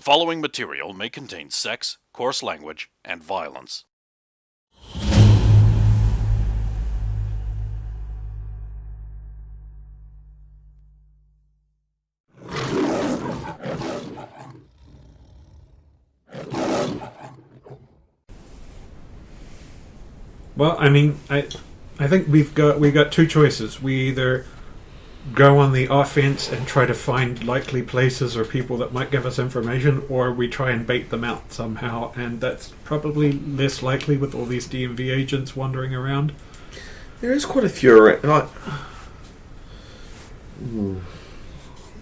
following material may contain sex, coarse language, and violence. Well, I mean, I think we got two choices. We either go on the offense and try to find likely places or people that might give us information, or we try and bait them out somehow, and that's probably less likely with all these DMV agents wandering around. There is quite a few around.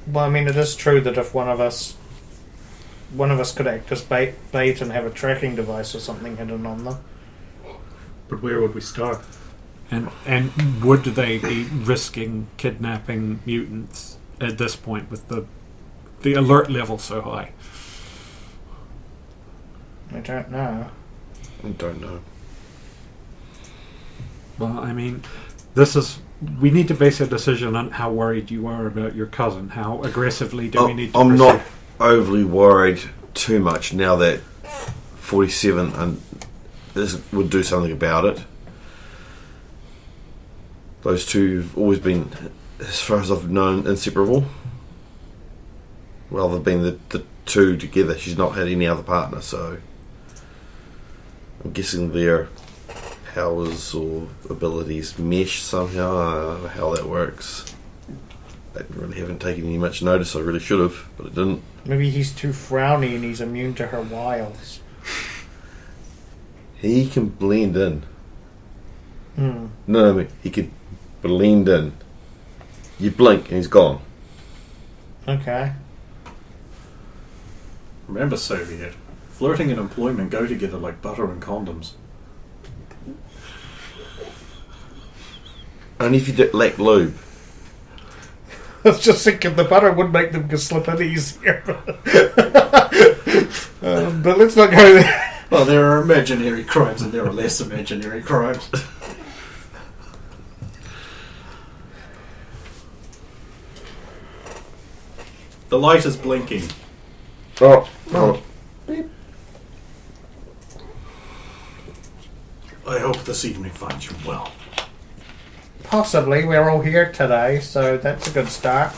Well, I mean, it is true that if one of us could act as bait and have a tracking device or something hidden on them. But where would we start? And would they be risking kidnapping mutants at this point with the alert level so high? I don't know. Well, I mean, we need to base a decision on how worried you are about your cousin. How aggressively do we need to I'm pursue? not overly worried too much now that 47 would do something about it. Those two have always been, as far as I've known, inseparable. Rather than being the two together, she's not had any other partner, so I'm guessing their powers or abilities mesh somehow. I don't know how that works. I really haven't taken any much notice. I really should have, but I didn't. Maybe he's too frowny and he's immune to her wiles. He can blend in. No, he can blend in. You blink and he's gone. Okay. Remember, Soviet, flirting and employment go together like butter and condoms. Only if you lack lube. I was just thinking the butter would make them slip in easier. But let's not go there. Well, there are imaginary crimes and there are less imaginary crimes. The light is blinking. Oh. I hope this evening finds you well. Possibly. We're all here today, so that's a good start.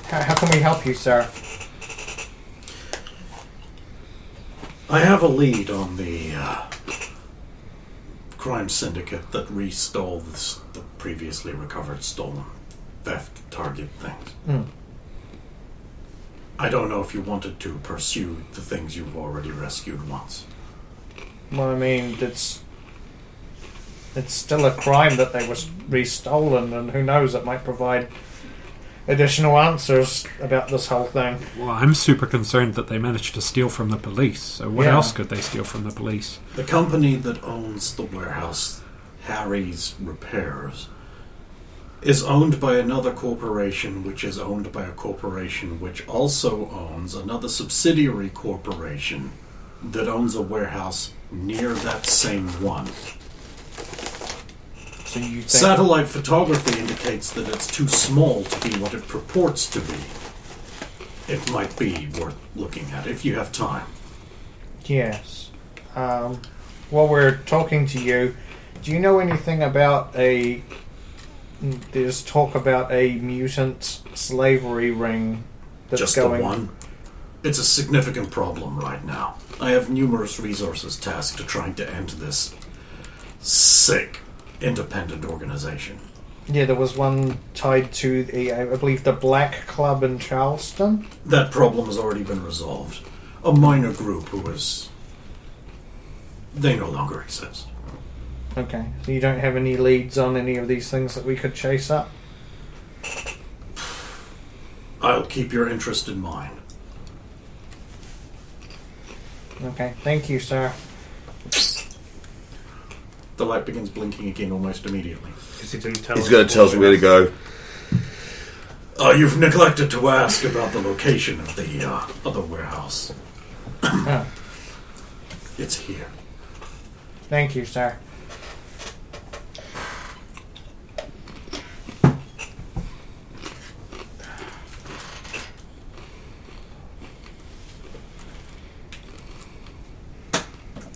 How can we help you, sir? I have a lead on the crime syndicate that restole the previously recovered stolen theft target things. I don't know if you wanted to pursue the things you've already rescued once. Well, I mean, it's still a crime that they were restolen, and who knows, it might provide additional answers about this whole thing. Well, I'm super concerned that they managed to steal from the police. So what else could they steal from the police? The company that owns the warehouse, Harry's Repairs, is owned by another corporation, which is owned by a corporation which also owns another subsidiary corporation that owns a warehouse near that same one. So you think... Satellite photography indicates that it's too small to be what it purports to be. It might be worth looking at if you have time. Yes. While we're talking to you, do you know anything about there's talk about a mutant slavery ring that's Just going... the one? It's a significant problem right now. I have numerous resources tasked to trying to end this sick, independent organization. Yeah, there was one tied to, I believe, the Black Club in Charleston. That problem has already been resolved. A minor group they no longer exist. Okay, so you don't have any leads on any of these things that we could chase up? I'll keep your interest in mind. Okay, thank you, sir. The light begins blinking again almost immediately. He's going to tell us where to go. You've neglected to ask about the location of the other warehouse. Oh. It's here. Thank you, sir.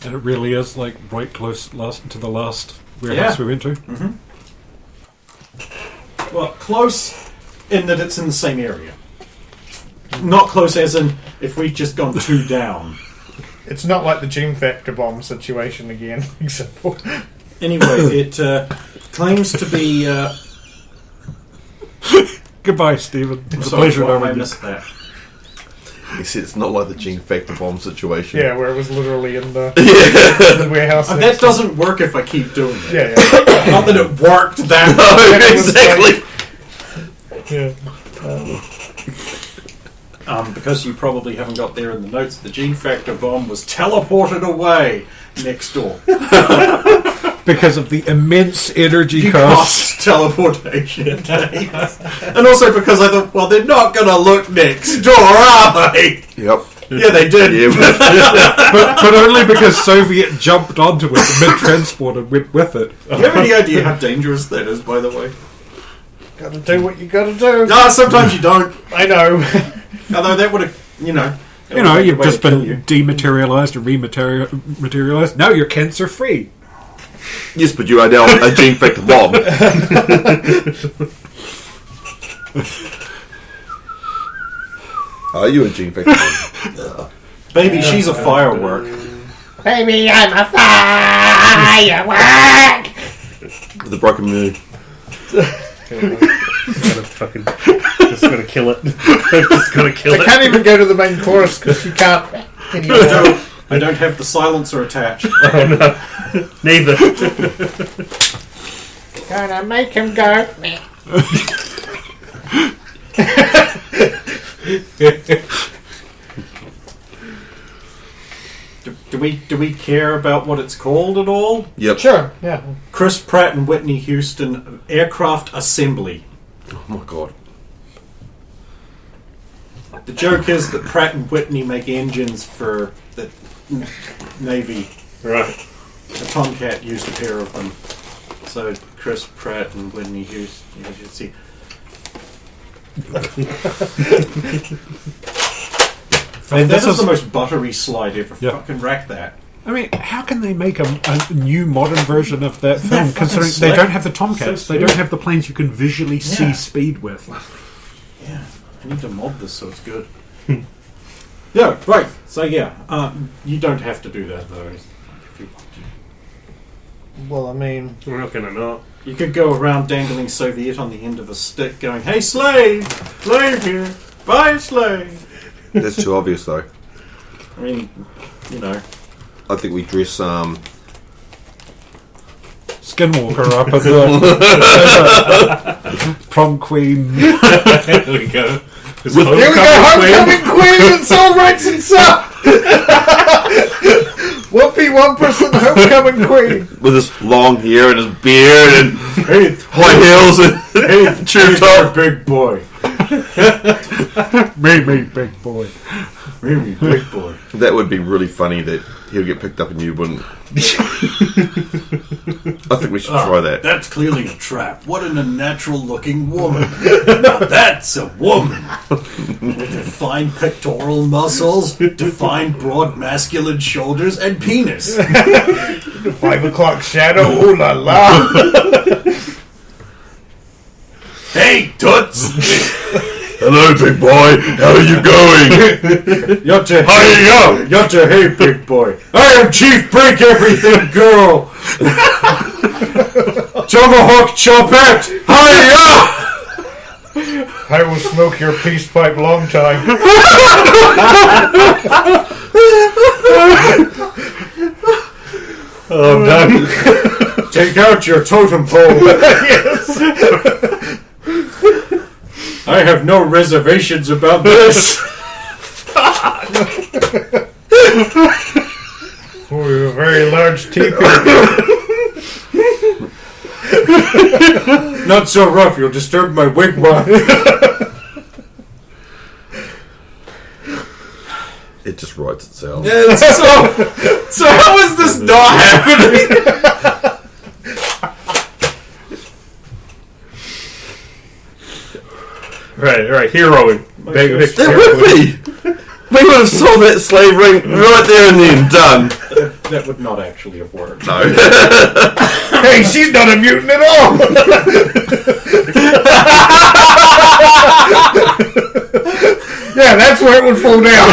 And it really is like right close to the last warehouse we went to. Mm-hmm. Well, close in that it's in the same area. Not close as in if we'd just gone 2 down. It's not like the gene factor bomb situation again. Example. Anyway, it claims to be... Goodbye, Stephen. It's a sorry, pleasure why knowing I you. missed that. He said it's not like the gene factor bomb situation. Yeah, where it was literally in the, Yeah. in the warehouse. And that doesn't work if I keep doing it. Yeah, Not that it worked that yeah. exactly. Because you probably haven't got there in the notes, the gene factor bomb was teleported away next door. Because of the immense energy costs. Cost teleportation days. And also because I thought, well, they're not going to look next door, are they? Yep. Yeah, they did. Yeah. but only because Soviet jumped onto it mid-transport and went with it. Do you have any idea how dangerous that is, by the way? Gotta do what you gotta do. No, sometimes you don't. I know. Although that would have, You've just been dematerialized or rematerialized. Now you're cancer-free. Yes, but you are now a gene factor bomb. Are you a gene factor bomb? Baby, she's a firework. Baby, I'm a firework! With a broken moon. Just gonna kill it. Just gonna kill I it. can't even go to the main chorus because you can't anymore. I don't have the silencer attached. Oh no. Neither. Gonna make him go. Do we care about what it's called at all? Yep. Sure, yeah. Chris Pratt and Whitney Houston Aircraft Assembly. Oh my god. The joke is that Pratt and Whitney make engines for the Navy. Right. A Tomcat used a pair of them. So Chris Pratt and Whitney Houston, you should see. That is the most buttery slide ever. Yeah. Fucking rack that. I mean, how can they make a new modern version of that film, fucking considering slick. they don't have the Tomcats, So they don't have the planes you can visually see Yeah. speed with? Yeah, I need to mod this so it's good. Yeah, right. So yeah, you don't have to do that though. If you want to. Well, I mean, We're not gonna not. You could go around dangling Soviet on the end of a stick, going, "Hey, slave, slave here, buy a slave." That's too obvious though. I mean, I think we dress Skinwalker up as a prom queen. There we go. With- here we go, homecoming queen, it's all rights and stuff! 1P1% homecoming queen! with his long hair and his beard and hey, high heels and hey, true hey, top. big boy, Me, big boy. really big boy. That would be really funny that he'll get picked up and you wouldn't. I think we should try that. That's clearly a trap. What an unnatural-looking woman. Now that's a woman. With defined pectoral muscles, defined broad masculine shoulders, and penis. 5 o'clock shadow, ooh la la! Hey, toots! Hello, big boy. How are you going? Yatta, hey, big boy. I am Chief Break Everything Girl. Tomahawk Chopette. Hiya! I will smoke your peace pipe long time. Oh, I'm done. Take out your totem pole. Yes. I have no reservations about this. Oh, you have a very large teepee. Not so rough, you'll disturb my wigwam. It just writes itself. So how is this not happening? Right, heroing. Big That would be. We would have sold that slave ring right there and then. Done. That would not actually have worked. No. Hey, she's not a mutant at all! Yeah, that's where it would fall down.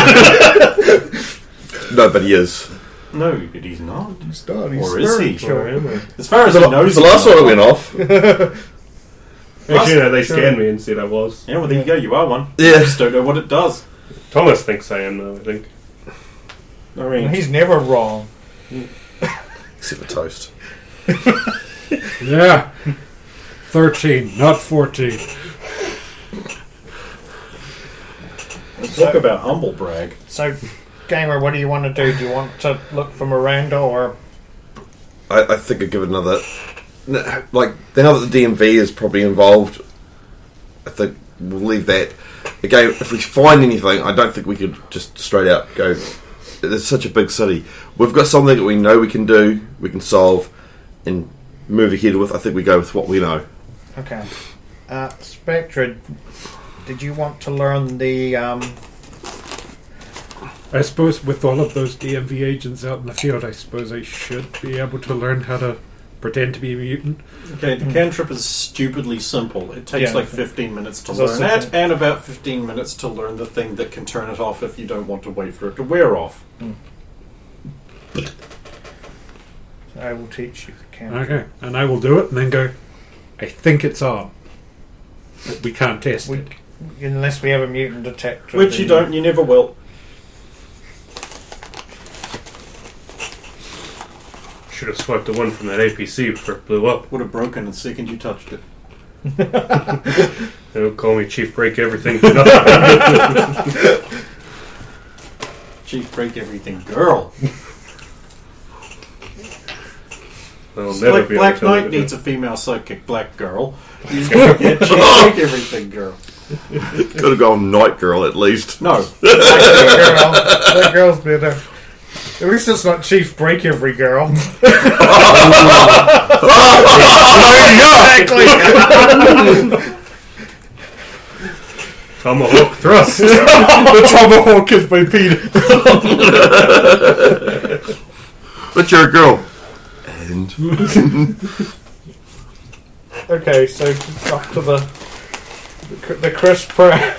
No, but he is. No, he's not. He's not. He's Or is he? spiritual. As far as he knows, The last one went off. Actually, no, they scanned me and said I was. Yeah, well, there you go. You are one. Yeah. You just don't know what it does. Thomas thinks I am, though, I think. I mean, He's never wrong. Except for toast. Yeah. 13, not 14. let's talk about humble brag. So, Gamer, what do you want to do? Do you want to look for Miranda or... I think I'd give it another... Like, now that the DMV is probably involved, I think we'll leave that. Again, if we find anything, I don't think we could just straight out go... It's such a big city. We've got something that we know we can do, we can solve, and move ahead with. I think we go with what we know. Okay. Spectra, did you want to learn the... I suppose with all of those DMV agents out in the field, I suppose I should be able to learn how to pretend to be a mutant. Okay, the cantrip is stupidly simple. It takes Yeah. like 15 minutes to Is that learn that, simple? and about 15 minutes to learn the thing that can turn it off if you don't want to wait for it to wear off. I will teach you the camera. Okay, and I will do it and then go, I think it's on. But we can't test it. Unless we have a mutant detector. Which you don't, you never will. Should have swiped the one from that APC before it blew up. Would have broken the second you touched it. They'll call me Chief Break Everything for nothing. Chief break everything girl. They'll It's never like be Black able to tell me Knight the needs a female sidekick, Black Girl. He's gonna get Chief break everything girl. Could have gone Night Girl at least. No. That girl's better. At least it's not Chief Break Every Girl. Exactly. Tomahawk thrust. The tomahawk is my penis. But you're a girl. And Okay, so up to the Chris Pratt.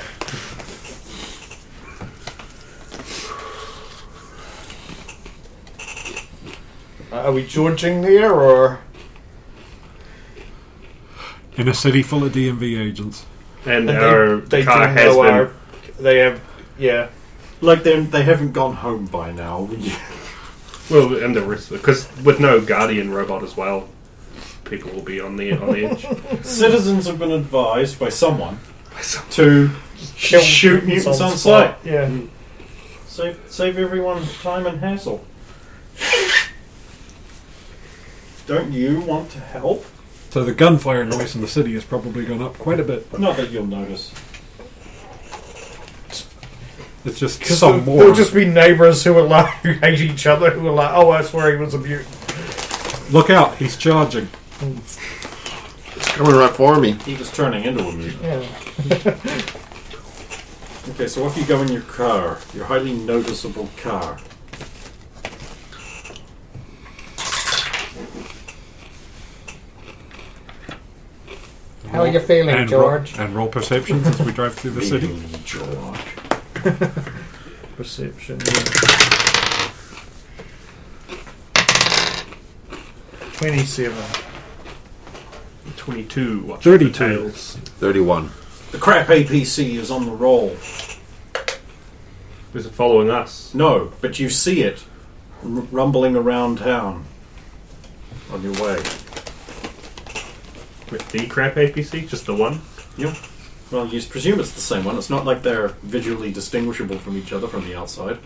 Are we judging there, or In a city full of DMV agents. And and our they car do has know been... they have, yeah. Like they haven't gone home by now. Well, and the risk... Because with no Guardian robot as well, people will be on the edge. Citizens have been advised by someone to Kill shoot mutants on sight. Yeah. Save everyone time and hassle. Don't you want to help? So the gunfire noise in the city has probably gone up quite a bit. But Not that you'll notice. it's just some more. There'll just be neighbours who are like, who hate each other, who are like, oh, I swear he was a mutant. Look out, he's charging. it's coming right for me. He was turning into a mutant. Yeah. Okay, so off you go in your car. Your highly noticeable car. How are you feeling, And George? and roll perceptions as we drive through the city. Really, George. Perception. 27. 22. Watch 32. the tails. 31. The crap APC is on the roll. Is it following us? No, but you see it rumbling around town on your way. With the crap APC? Just the one? Yep. Well, you presume it's the same one. It's not like they're visually distinguishable from each other from the outside.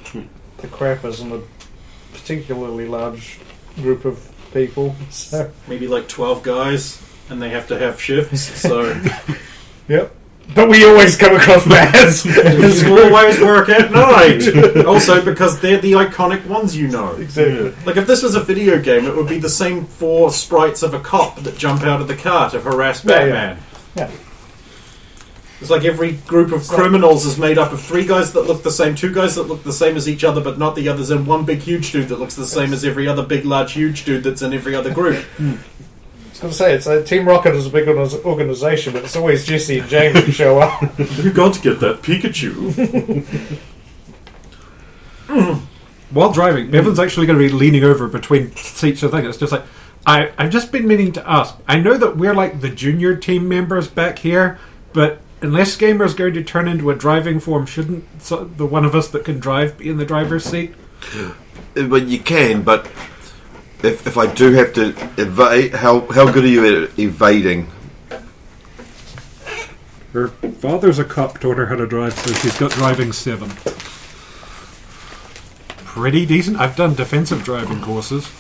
The crap isn't a particularly large group of people, so... Maybe like 12 guys, and they have to have shifts, so... Yep. But we always come across bads. You always work at night! Also, because they're the iconic ones you know. Exactly. Like, if this was a video game, it would be the same 4 sprites of a cop that jump out of the car to harass Yeah, Batman. Yeah. It's like every group of criminals is made up of 3 guys that look the same, 2 guys that look the same as each other but not the others, and 1 big huge dude that looks the same as every other big large huge dude that's in every other group. I was going to say, it's like Team Rocket is a big organisation, but it's always Jesse and James who show up. You got to get that Pikachu. While driving, Evan's actually going to be leaning over between seats. I think it's just like I've just been meaning to ask. I know that we're like the junior team members back here, but unless Gamer's going to turn into a driving form, shouldn't the one of us that can drive be in the driver's seat? But you can, but if I do have to evade, how good are you at evading? Her father's a cop, taught her how to drive, so she's got driving 7. Pretty decent. I've done defensive driving courses.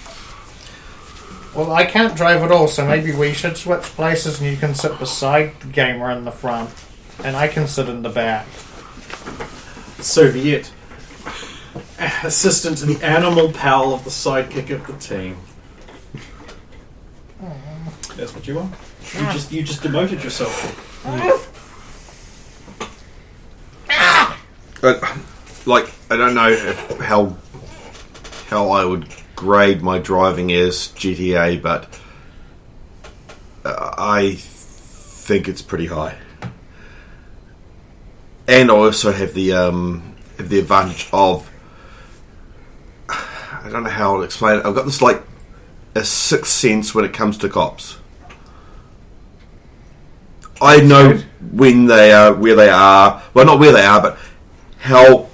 Well, I can't drive at all, so maybe we should switch places and you can sit beside the Gamer in the front, and I can sit in the back. Soviet. Assistant and animal pal of the sidekick of the team. That's what you want? You just demoted yourself. I don't know how I would grade my driving as GTA, but I think it's pretty high. And I also have the advantage of, I don't know how to explain it. I've got this like a sixth sense when it comes to cops. I know when they are, where they are. Well, not where they are, but how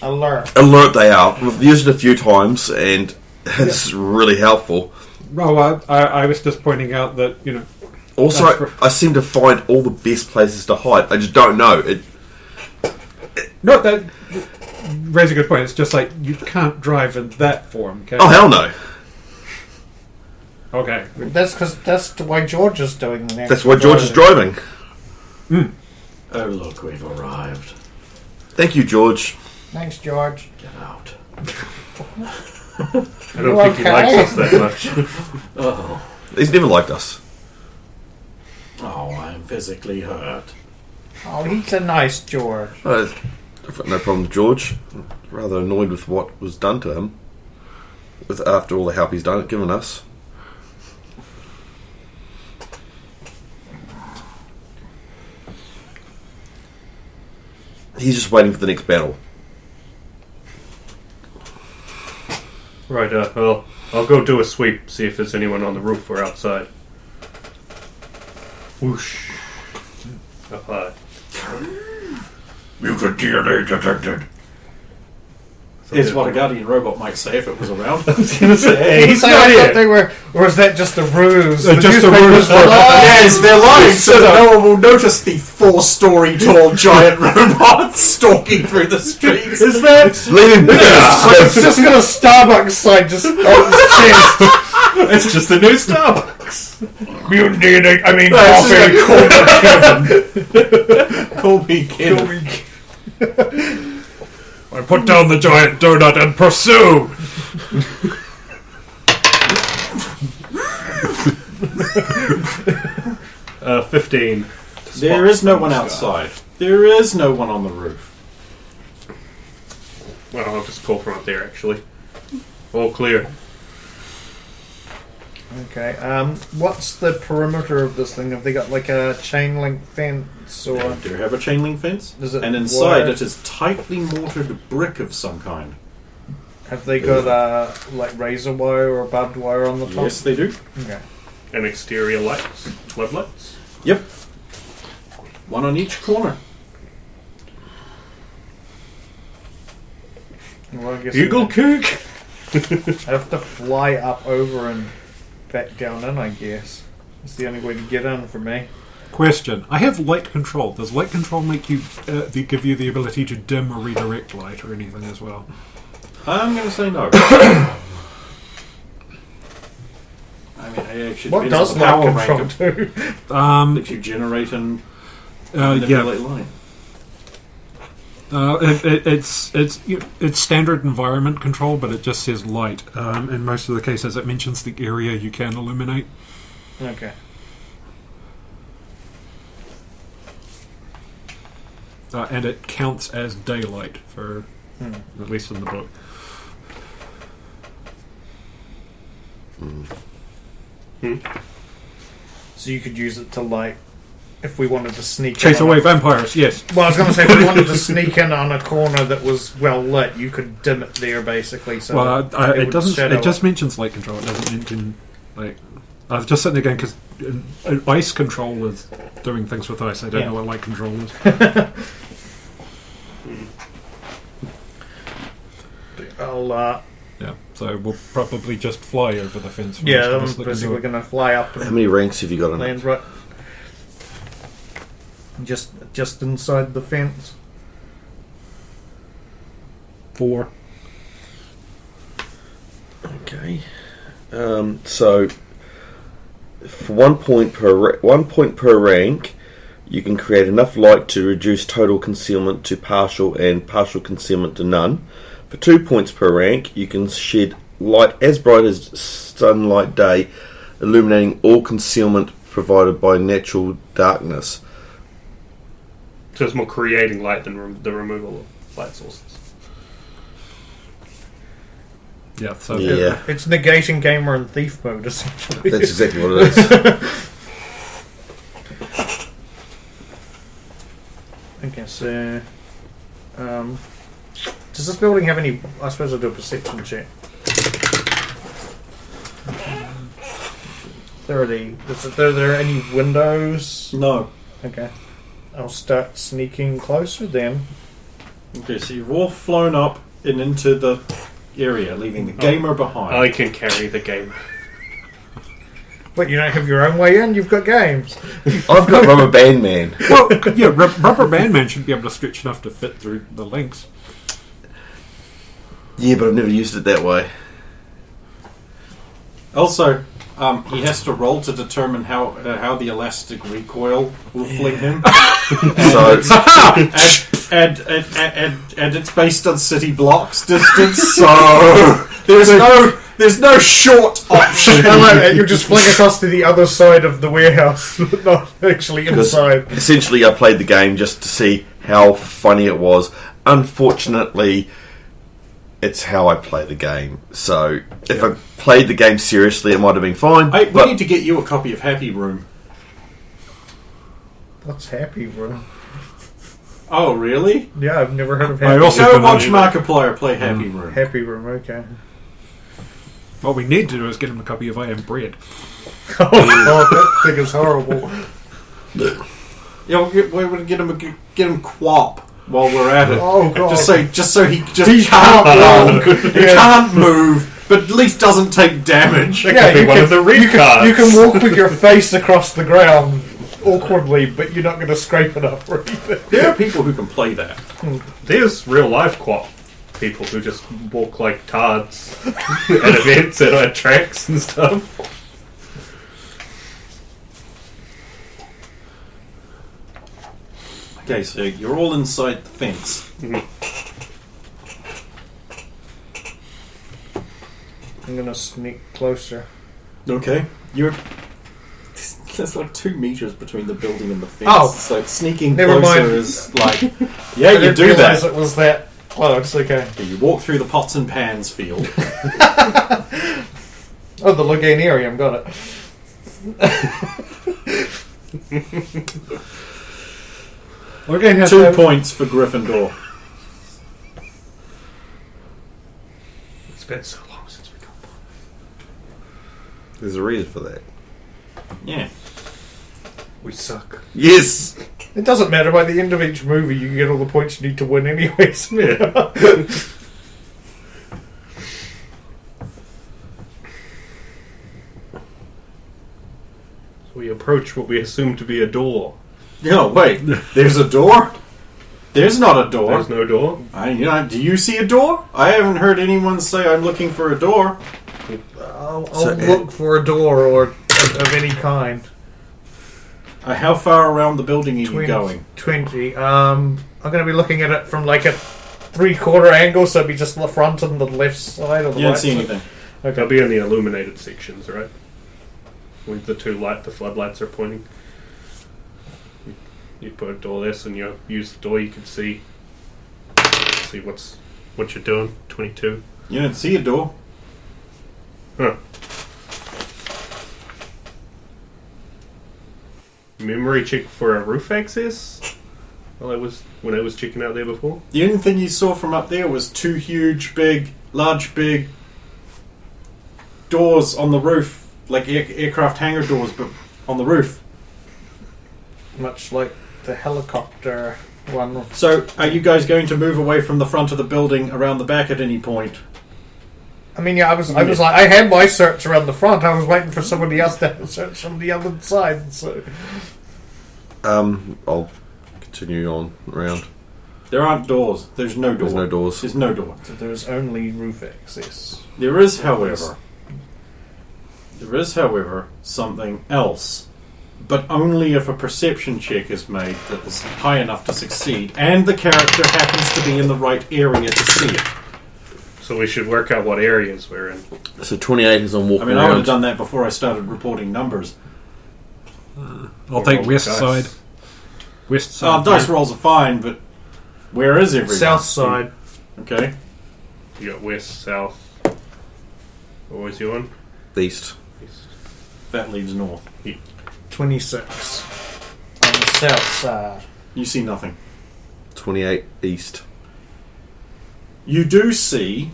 alert they are. We've used it a few times, and it's really helpful. Well, I was just pointing out that, you know... Also, I seem to find all the best places to hide. I just don't know. No, that raises a good point. It's just like, you can't drive in that form, can you? Oh, hell no. Okay. That's why George is doing the next. That's why George is driving. Oh, look, we've arrived. Thank you, George. Thanks, George. Get out. I don't think he likes us that much. Oh. He's never liked us. Oh, I'm physically hurt. Oh, he's a nice George. I've got no problem with George. I'm rather annoyed with what was done to him. After all the help he's given us. He's just waiting for the next battle. Right, well, I'll go do a sweep, see if there's anyone on the roof or outside. Whoosh. Up high. Mutant DNA detected. Is what a Guardian robot might say if it was around. I was going to say, he's So not I thought here. they were, or is that just a ruse? Just a ruse for... Yes, they're lying so that no one will notice the 4-story tall giant robot stalking through the streets. Is that? Leaving It's just got a Starbucks sign just on its chest. It's just the new Starbucks. Mutant DNA. I mean, Call me Kevin. I put down the giant donut and pursue! 15. There is no one outside. There is no one on the roof. Well, I'll just call from up there, actually. All clear. Okay. What's the perimeter of this thing? Have they got like a chain link fence or? They do have a chain link fence, Is it and inside wire? it is tightly mortared brick of some kind. Have they got like razor wire or barbed wire on the top? Yes, they do. Okay. And exterior lights, floodlights. Yep. One on each corner. Well, I guess Eagle kick! I have to fly up over and back down in, I guess. It's the only way to get in for me. Question. I have light control. Does light control make you give you the ability to dim or redirect light or anything as well? I'm going to say no. I mean, it actually What depends does on the power light rank control do? that you generate and manipulate light. It's standard environment control, but it just says light. In most of the cases, it mentions the area you can illuminate. Okay. and it counts as daylight for at least in the book. So you could use it to, like, if we wanted to sneak Chase in away vampires, yes. Well, I was going to say, if we wanted to sneak in on a corner that was well lit, you could dim it there, basically. So Well, that it would doesn't. shadow It just mentions light control. It doesn't mention like. I was just sitting there going because ice control is doing things with ice. I don't know what light control is. I'll, Yeah, so we'll probably just fly over the fence. yeah, first, I'm just looking basically to it. going to fly up How and many ranks have you got in it? land right just inside the fence. 4. Okay. So for 1 point per rank, you can create enough light to reduce total concealment to partial and partial concealment to none. For 2 points per rank, you can shed light as bright as sunlight day, illuminating all concealment provided by natural darkness. So it's more creating light than the removal of light sources. Yeah, so Yeah, It's negating gamer and thief mode, essentially. that's exactly what it is. Okay, so does this building have any? I suppose I'll do a perception check. 30. Are there any windows? No. Okay. I'll start sneaking closer then. Okay, so you've all flown up and into the area, leaving the gamer behind. I can carry the game. But you don't have your own way in, you've got games. I've got Rubber Band Man. well, yeah, Rubber Band Man should be able to stretch enough to fit through the links. Yeah, but I've never used it that way. Also, he has to roll to determine how the elastic recoil will fling him. So it's, and it's based on city blocks distance, so there's no short option. I like that. You just fling across to the other side of the warehouse, not actually inside. essentially, I played the game just to see how funny it was. Unfortunately, it's how I play the game. So if I played the game seriously, it might have been fine. We but need to get you a copy of Happy Room. What's Happy Room? Oh, really? Yeah, I've never heard of I Happy also Go don't watch know. Markiplier play Happy Room. Happy Room, okay. What we need to do is get him a copy of I Am Bread. Oh, that thing is horrible. Yeah, we're gonna get him Quap while we're at it. Oh, God. Just so he He can't can't walk, he can't move, but at least doesn't take damage. That could be one of the read cards. You can walk with your face across the ground awkwardly, but you're not going to scrape it up or anything. There are people who can play that. There's real life quap people who just walk like tards at events and at tracks and stuff. Okay, so you're all inside the fence. I'm going to sneak closer. Okay, there's like 2 meters between the building and the fence. Oh. So sneaking Never closer mind. is like, I yeah, you didn't do realise that. it was that close, okay. You walk through the pots and pans field. Oh, the Luganarium, got it. We're going to have 2 to points for Gryffindor. It's been so long since we got one. there's a reason for that. Yeah. We suck. Yes! It doesn't matter, by the end of each movie you get all the points you need to win anyways. Yeah. So we approach what we assume to be a door. No, wait. There's a door? There's not a door. There's no door. Do you see a door? I haven't heard anyone say I'm looking for a door. I'll So, look for a door or of any kind. How far around the building are you going? 20. I'm going to be looking at it from like a 3/4 angle, so it'd be just the front and the left side or the You don't right see side. anything. They'll be in the illuminated sections, right? With the floodlights are pointing. You put a door this and you use the door, you can see what you're doing. 22. You didn't see a door. Huh. Memory check for a roof access? When I was checking out there before? The only thing you saw from up there was two huge, big doors on the roof, like aircraft hangar doors, but on the roof. Much like the helicopter one. So, are you guys going to move away from the front of the building around the back at any point? I mean, yeah, I was like, I had my search around the front. I was waiting for somebody else to have a search from the other side. So, I'll continue on around. There aren't doors. There's no door. There's no doors. There's no door. so there's only roof access. There is, however, something else. But only if a perception check is made that is high enough to succeed, and the character happens to be in the right area to see it. So we should work out what areas we're in. So 28 is on walking I mean, I would around. have done that before I started reporting numbers. I'll take roll west dice. side. West side. Dice rolls are fine, but where is everyone? South side. Okay. You got west, south. What was you on? East. East. That leads north. 26 on the south side. You see nothing. 28 east. You do see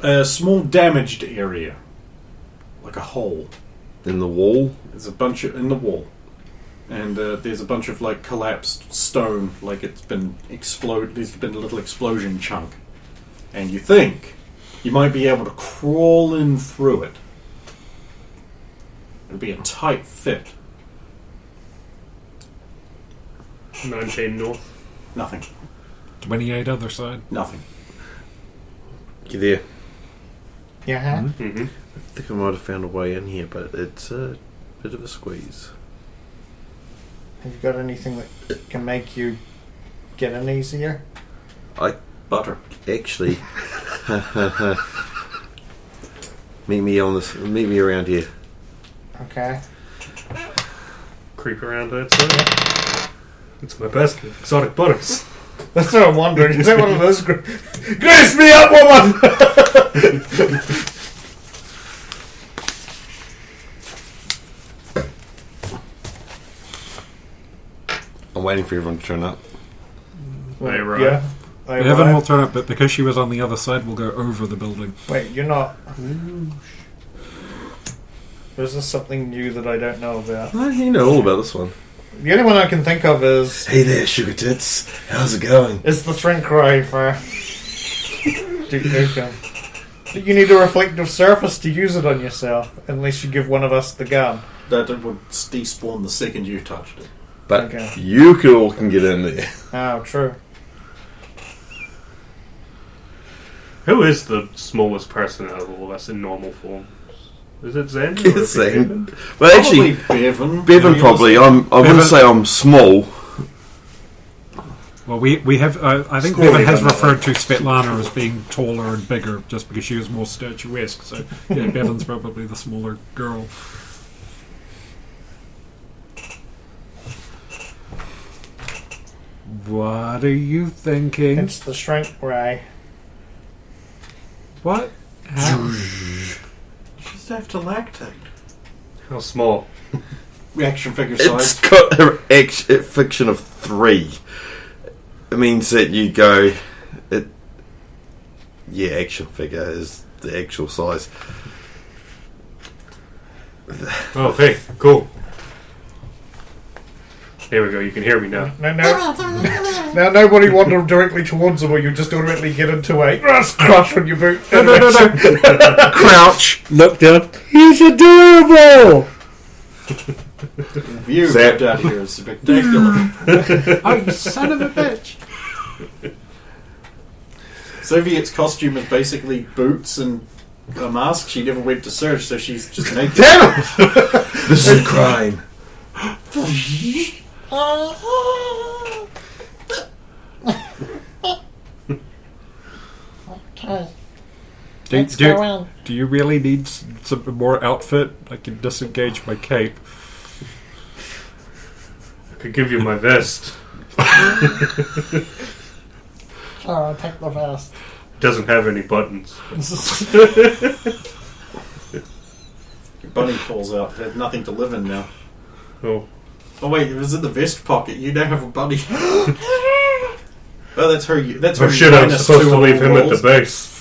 a small damaged area, like a hole. In the wall. There's a bunch in the wall, and there's a bunch of like collapsed stone, like it's been explode. There's been a little explosion chunk, and you think you might be able to crawl in through it. It'll be a tight fit. 19 north. Nothing. 28 other side. Nothing. You there? Yeah. Mm-hmm. I think I might have found a way in here, but it's a bit of a squeeze. Have you got anything that can make you get in easier? Butter. Actually, meet me around here. Okay. Creep around outside. It's my basket of exotic butters. That's what I'm wondering. Is that one of those? Grace me up, woman! I'm waiting for everyone to turn up. They arrive. Yeah. They Evan will arrive. turn up, but because she was on the other side, we'll go over the building. Wait, you're not. Is this something new that I don't know about? Oh, you know all about this one. The only one I can think of is Hey there, sugar tits. How's it going? the shrink ray for Duke Nukem. But you need a reflective surface to use it on yourself, unless you give one of us the gun. That would despawn the second you touched it. But Okay. you all can get in there. Oh, true. Who is the smallest person out of all of us in normal form? Is it Zen? Or It's is it Zen. Evan? Well, actually, Bevan. Bevan probably. I wouldn't say I'm small. Well, we have. I think Score Bevan has even. referred to Svetlana as being taller and bigger, just because she was more statuesque. So yeah, Bevan's probably the smaller girl. What are you thinking? It's the shrink ray. What? How? Just have to lactate. How small? Reaction figure It's size. got a fiction of 3. It means that you go. Yeah, action figure is the actual size. Oh, hey, cool. There we go, you can hear me now. No. Now nobody wander directly towards them, or you just automatically get into a crush on your boot. No. Crouch. Look down. He's adorable. The view Zap. out here is spectacular. Oh, you son of a bitch! Soviet's costume is basically boots and a mask. She never went to search, so she's just naked. Damn it! This is a crime. Do you really need some more outfit? I can disengage my cape. could give you my vest. I'll take the vest. It doesn't have any buttons. Your bunny falls out. They have nothing to live in now. Oh. Oh wait, it was in the vest pocket. You don't have a bunny. Oh, that's her. That's her. Oh shit! I was minus supposed two to on leave all him at rolls. the base.